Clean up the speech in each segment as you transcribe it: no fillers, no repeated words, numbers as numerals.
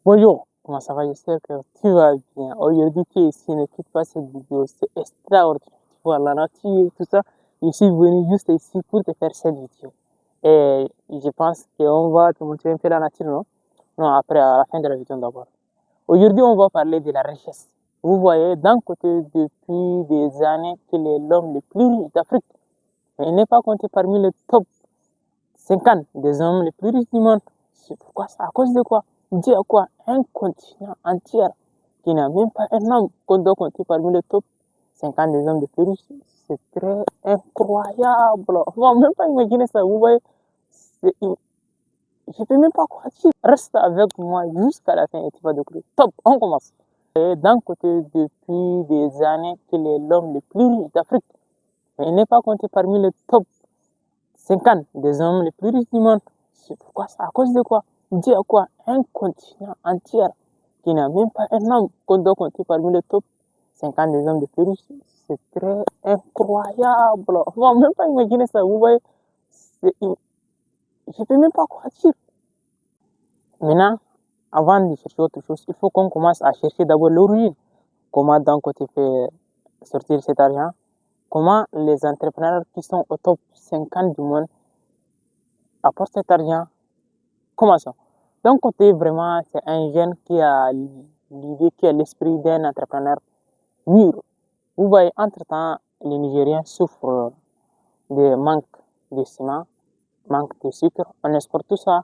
Bonjour, comment ça va? J'espère que tu vas bien. Aujourd'hui, tu es ici, ne quitte pas cette vidéo, c'est extraordinaire. Tu vois la nature, tout ça. Je suis venu juste ici pour te faire cette vidéo. Et je pense qu'on va te montrer un peu la nature, non? Non, après, à la fin de la vidéo d'abord. Aujourd'hui, on va parler de la richesse. Vous voyez, d'un côté, depuis des années, qu'il est l'homme le plus riche d'Afrique. Mais il n'est pas compté parmi le top 50 des hommes les plus riches du monde. C'est pourquoi ça? À cause de quoi? Dieu a quoi? Un continent entier qui n'a même pas un homme qu'on doit compter parmi le top 50 des hommes les plus riches. C'est très incroyable. On va même pas imaginer ça. Vous voyez, je peux même pas croire. Reste avec moi jusqu'à la fin et tu vas découvrir. Top, on commence. Et d'un côté, depuis des années, qu'il est l'homme le plus riche d'Afrique. Mais il n'est pas compté parmi le top 50 des hommes les plus riches du monde. C'est pourquoi ça? À cause de quoi? Dieu a quoi? Un continent entier qui n'a même pas un homme qu'on doit compter parmi le top 50 des hommes les plus riches. C'est très incroyable. On va même pas imaginer ça. Vous voyez, je peux même pas croire. Maintenant, avant de chercher autre chose, il faut qu'on commence à chercher d'abord l'origine. Comment d'un côté fait sortir cet argent? Comment les entrepreneurs qui sont au top 50 du monde apportent cet argent? Comment ça? D'un côté, vraiment, c'est un jeune qui a l'idée, qui a l'esprit d'un entrepreneur mûr. Vous voyez, entre-temps, les Nigériens souffrent de manque de ciment, manque de sucre. On exporte tout ça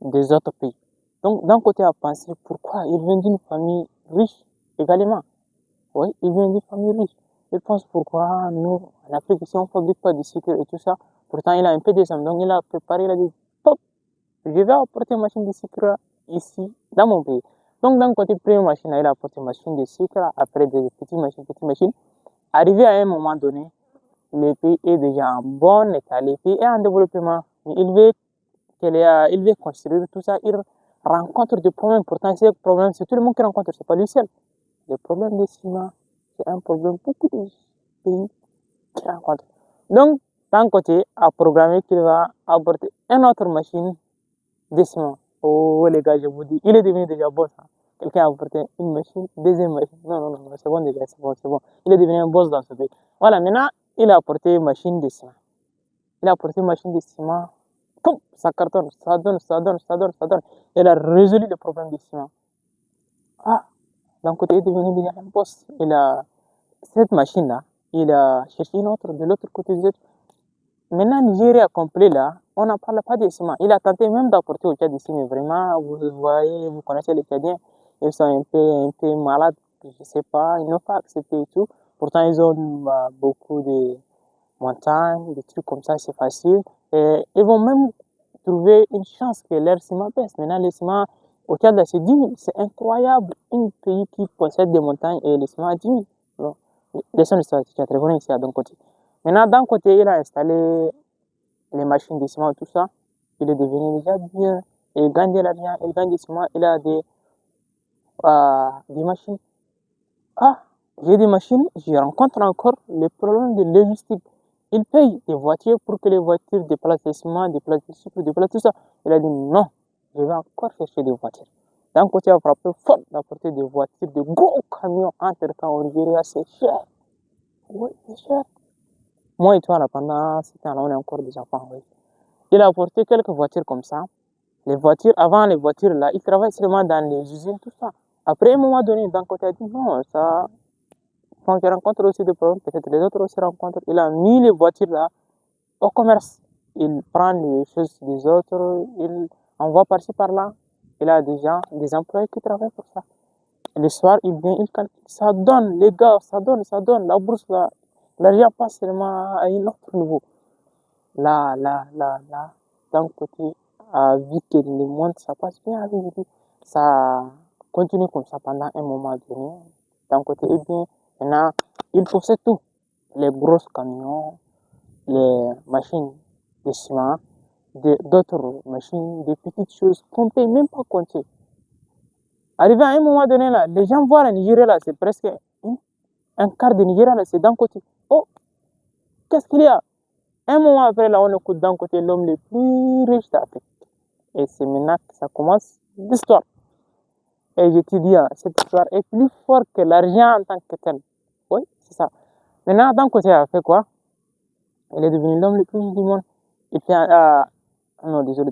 des autres pays. Donc, d'un côté, à penser pourquoi il vient d'une famille riche également. Oui, il vient d'une famille riche. Il pense pourquoi nous, en Afrique, ici, on ne fabrique pas de sucre et tout ça. Pourtant, il a un peu de somme. Donc, il a préparé, il a dit, pop, je vais apporter une machine de sucre ici, dans mon pays. Donc, d'un côté, première machine, il a apporté une machine de sucre, après des petites machines. Arrivé à un moment donné, le pays est déjà en bon état, le pays est en développement. Mais il veut construire tout ça, il rencontre des problèmes. Pourtant, ces problèmes, c'est tout le monde qui rencontre, c'est pas lui seul. Le problème de ciment, c'est un problème beaucoup de pays qui rencontrent. Donc, d'un côté, à programmer qu'il va apporter une autre machine de ciment. Oh les gars, je vous dis, il est devenu déjà boss. Hein. Quelqu'un a apporté une machine, deuxième machine. Non, non, non, c'est bon déjà, c'est bon, c'est bon. Il est devenu un boss dans ce pays. Voilà, maintenant, il a apporté une machine de ciment. Il a apporté une machine de ciment. Poum, ça cartonne, ça donne, ça donne, ça donne, ça donne. Il a résolu le problème de ciment. Ah, d'un côté, il est devenu déjà un boss. Il a cette machine-là, il a cherché une autre de l'autre côté. Maintenant, Nigeria complet là, on n'en parle pas de ciment. Il a tenté même d'apporter au Tchad ici, mais vraiment, vous voyez, vous connaissez les Tchadiens, ils sont un peu malades, je sais pas, ils n'ont pas accepté et tout. Pourtant, ils ont beaucoup de montagnes, des trucs comme ça, c'est facile. Et ils vont même trouver une chance que leur ciment baisse. Maintenant, le ciment au Tchad, là, c'est 10 000. C'est incroyable. Un pays qui possède des montagnes et le ciment à 10 000. Non. Laissons l'histoire, tu as très bon ici, à d'un côté. Maintenant, d'un côté, il a installé les machines de ciment et tout ça. Il est devenu déjà bien. Il gagne de l'argent, il gagne du ciment, il a des machines. Ah, j'ai des machines, je rencontre encore les problèmes de logistique. Il paye des voitures pour que les voitures déplacent le ciment, déplacent le sucre, déplacent tout ça. Il a dit non, je vais encore chercher des voitures. D'un côté, il a frappé fort d'apporter des voitures, de gros camions entre-temps au Nigeria, c'est cher. Oui, c'est cher. Moi et toi, là, pendant ce temps-là, on est encore des enfants, oui. Il a apporté quelques voitures comme ça. Les voitures, avant les voitures, là, il travaille seulement dans les usines, tout ça. Après, à un moment donné, d'un côté, il a dit non, ça, quand je rencontre aussi des problèmes, peut-être les autres aussi rencontrent. Il a mis les voitures là au commerce. Il prend les choses des autres, il envoie par-ci par-là. Il a des gens, des employés qui travaillent pour ça. Et le soir, il vient, il calcule. Ça donne, les gars, ça donne, ça donne. La bourse là, l'argent passe seulement à un autre niveau. Là, d'un côté, vu que le monde, ça passe bien avec lui. Ça continue comme ça pendant un moment donné. D'un côté, et bien, maintenant, il possède tout. Les gros camions, les machines de ciment, d'autres machines, des petites choses qu'on ne peut même pas compter. Arrivé à un moment donné, là, les gens voient le Nigeria, là, c'est presque un quart du Nigeria, là, c'est d'un côté. Oh, qu'est-ce qu'il y a? Un moment après, là, on écoute d'un côté l'homme le plus riche d'Afrique. Et c'est maintenant que ça commence l'histoire. Et je te dis, cette histoire est plus forte que l'argent en tant que tel. Oui, c'est ça. Maintenant, d'un côté, il a fait quoi? Il est devenu l'homme le plus riche du monde. Il fait non, désolé.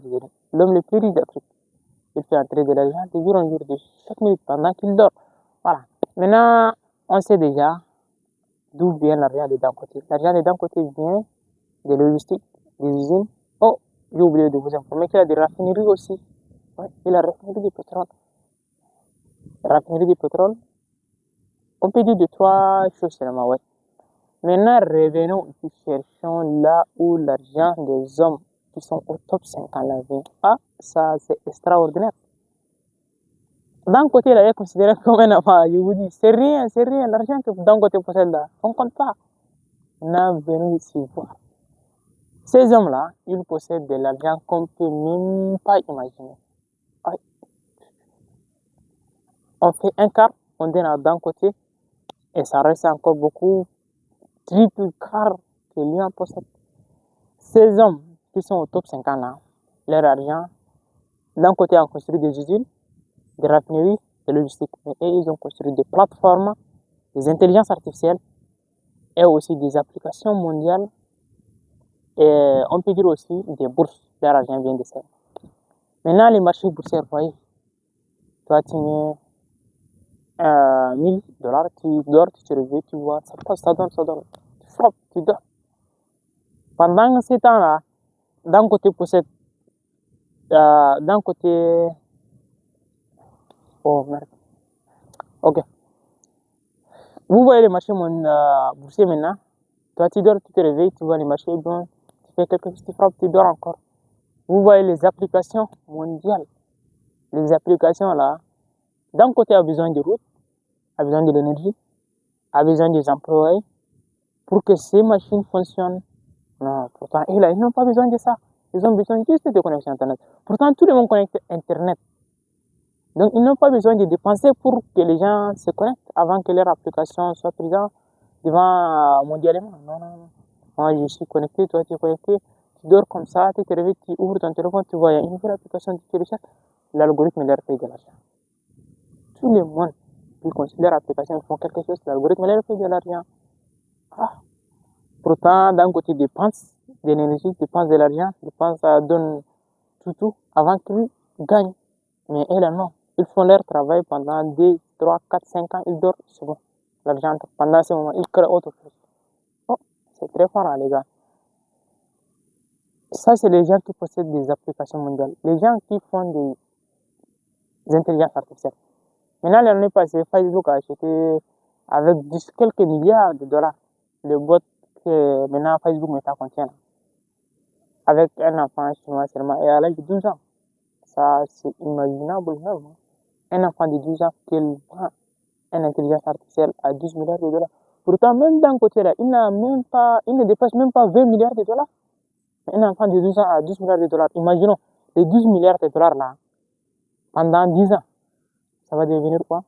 L'homme le plus riche d'Afrique. Il fait entrer de l'argent de jour en jour, de chaque minute, pendant qu'il dort. Voilà. Maintenant, on sait déjà d'où vient l'argent de d'un côté. L'argent de d'un côté vient des logistiques, des usines. Oh, j'ai oublié de vous informer qu'il y a des raffineries aussi. Ouais, et la raffinerie du pétrole. La raffinerie du pétrole, on peut dire de trois choses seulement, ouais. Maintenant, revenons et cherchons là où l'argent des hommes qui sont au top 50 la vie. Ah, ça, c'est extraordinaire. D'un côté, il est considéré comme un enfant. Je vous dis, c'est rien. L'argent que d'un côté possède là, on compte pas. On a venu ici voir. Ces hommes-là, ils possèdent de l'argent qu'on ne peut même pas imaginer. On fait un quart, on donne d'un côté, et ça reste encore beaucoup, triple quart que lui en possède. Ces hommes qui sont au top 50 là, leur argent, d'un côté, ont construit des usines, des raffineries, des logistiques, et ils ont construit des plateformes, des intelligences artificielles, et aussi des applications mondiales, et on peut dire aussi des bourses. Leur argent vient de ça. Maintenant, les marchés boursiers, vous voyez, toi, tu mets 1000 $, tu dors, tu te réveilles, tu vois, ça passe, ça donne, tu frappes, tu dors. Pendant ces temps-là, d'un côté possède, d'un côté, oh merde, ok. Vous voyez les marchés boursiers maintenant, toi tu dors, tu te réveilles, tu vois les marchés, bon, tu fais quelque chose, tu frappes, tu dors encore. Vous voyez les applications mondiales, les applications là, d'un côté a besoin de routes, a besoin de l'énergie, a besoin des employés pour que ces machines fonctionnent. Non, pourtant, ils n'ont pas besoin de ça. Ils ont besoin juste de connexion Internet. Pourtant, tout le monde connecte Internet. Donc, ils n'ont pas besoin de dépenser pour que les gens se connectent avant que leur application soit présente devant mondialement. Non. Moi, je suis connecté, toi, tu es connecté. Tu dors comme ça, tu te réveilles, tu ouvres ton téléphone, tu vois, il y a une nouvelle application, tu télécharges. L'algorithme leur paye de l'argent. Tout le monde qui considère l'application, ils font quelque chose, l'algorithme leur paye de l'argent. Ah. Pourtant, d'un côté, dépense de l'énergie, dépense de l'argent, dépense, ça donne tout, avant qu'ils gagnent. Mais elles, non. Ils font leur travail pendant 2, 3, 4, 5 ans, ils dorment, c'est bon. L'argent, pendant ce moment, ils créent autre chose. Oh, c'est très fort, hein, les gars. Ça, c'est les gens qui possèdent des applications mondiales. Les gens qui font des intelligences artificielles. Maintenant, l'année passée, Facebook a acheté avec quelques milliards de dollars le bot que maintenant Facebook Meta contient. Avec un enfant chinois seulement et à l'âge de 12 ans. Ça, c'est imaginable même. Un enfant de 12 ans qui vend une intelligence artificielle à 12 milliards de dollars. Pourtant, même d'un côté là, il ne dépasse même pas 20 milliards de dollars. Un enfant de 12 ans à 12 milliards de dollars. Imaginons, les 12 milliards de dollars là, pendant 10 ans, ça va devenir quoi?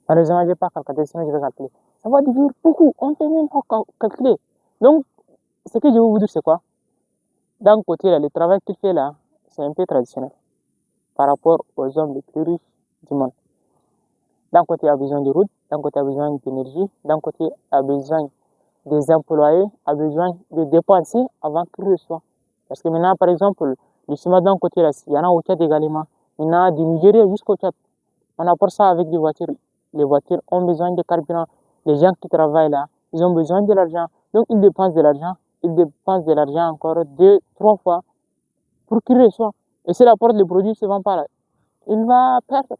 Malheureusement, je n'ai pas calculé, sinon je vais calculer. Ça va devenir beaucoup, on ne peut même pas calculer. Donc, ce que je veux vous dire, c'est quoi? D'un côté, là, le travail qu'il fait là, c'est un peu traditionnel par rapport aux hommes les plus riches du monde. D'un côté, il a besoin de routes, d'un côté, il a besoin d'énergie, d'un côté, il a besoin des employés, il a besoin de dépenser avant qu'il reçoive. Parce que maintenant, par exemple, le ciment d'un côté, là, il y en a au Tchad également. Maintenant, du Nigeria jusqu'au Tchad. On apporte ça avec des voitures. Les voitures ont besoin de carburant. Les gens qui travaillent là, ils ont besoin de l'argent. Donc, ils dépensent de l'argent. Ils dépensent de l'argent encore 2, 3 fois pour qu'ils reçoivent. Et s'il apporte le produit, ne se vend pas là. Il va perdre.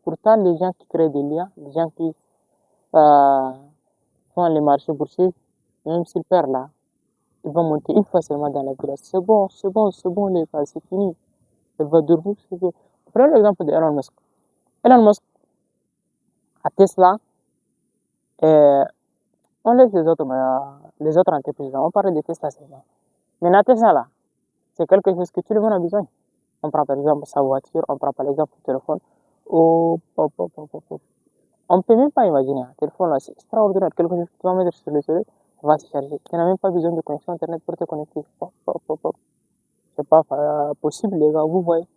Pourtant, les gens qui créent des liens, les gens qui font les marchés boursiers, même s'ils perdent là, ils vont monter une fois seulement dans la ville. C'est bon, les gars, c'est fini. Il va dormir, c'est bon. Prenons l'exemple de Elon Musk. Elon Musk, à Tesla, on laisse les autres entreprises là. On parle de Tesla seulement. Mais la Tesla là, c'est quelque chose que tout le monde a besoin. On prend par exemple sa voiture, on prend par exemple le téléphone. Oh, on ne peut même pas imaginer un téléphone là, c'est extraordinaire. Quelque chose que tu vas mettre sur le soleil, ça va se charger. Tu n'as même pas besoin de connexion internet pour te connecter. C'est pas possible les gars, vous voyez.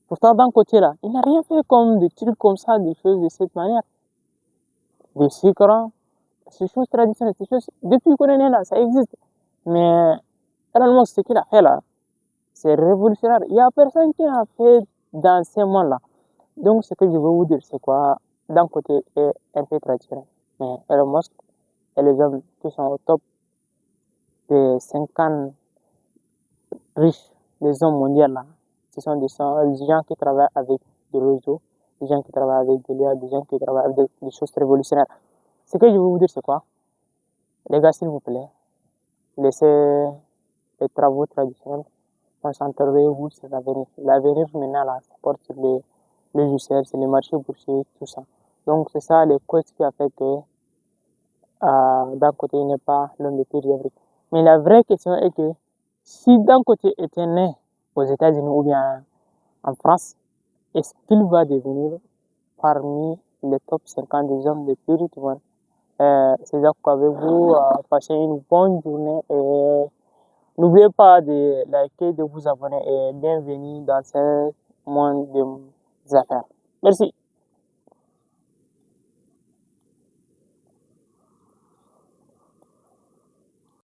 Pourtant, d'un côté là, il n'a rien fait comme des trucs comme ça, des choses de cette manière. Des sucres, ces choses traditionnelles, ces choses, depuis qu'on est né là, ça existe. Mais, réellement, ce qu'il a fait là, c'est révolutionnaire. Il n'y a personne qui a fait dans ces mondes-là. Donc, ce que je veux vous dire, c'est quoi? D'un côté, est un peu traditionnel. Mais Elon Musk et les hommes qui sont au top des 50 riches, des hommes mondiaux là, ce sont des gens qui travaillent avec des réseaux, des gens qui travaillent avec des liens, des gens qui travaillent avec des choses révolutionnaires. Ce que je veux vous dire, c'est quoi? Les gars, s'il vous plaît, laissez les travaux traditionnels, concentrez-vous sur l'avenir. L'avenir, maintenant, là, ça porte sur les logiciels, sur les marchés boursiers, tout ça. Donc, c'est ça les causes qui a fait que, d'un côté, il n'est pas l'homme le plus riche. Mais la vraie question est que, si d'un côté était né aux États-Unis ou bien en France, est-ce qu'il va devenir parmi les top 50 des hommes les plus riches du monde? C'est là qu'avez-vous passé une bonne journée et n'oubliez pas de liker, de vous abonner et bienvenue dans ce monde des affaires. Merci.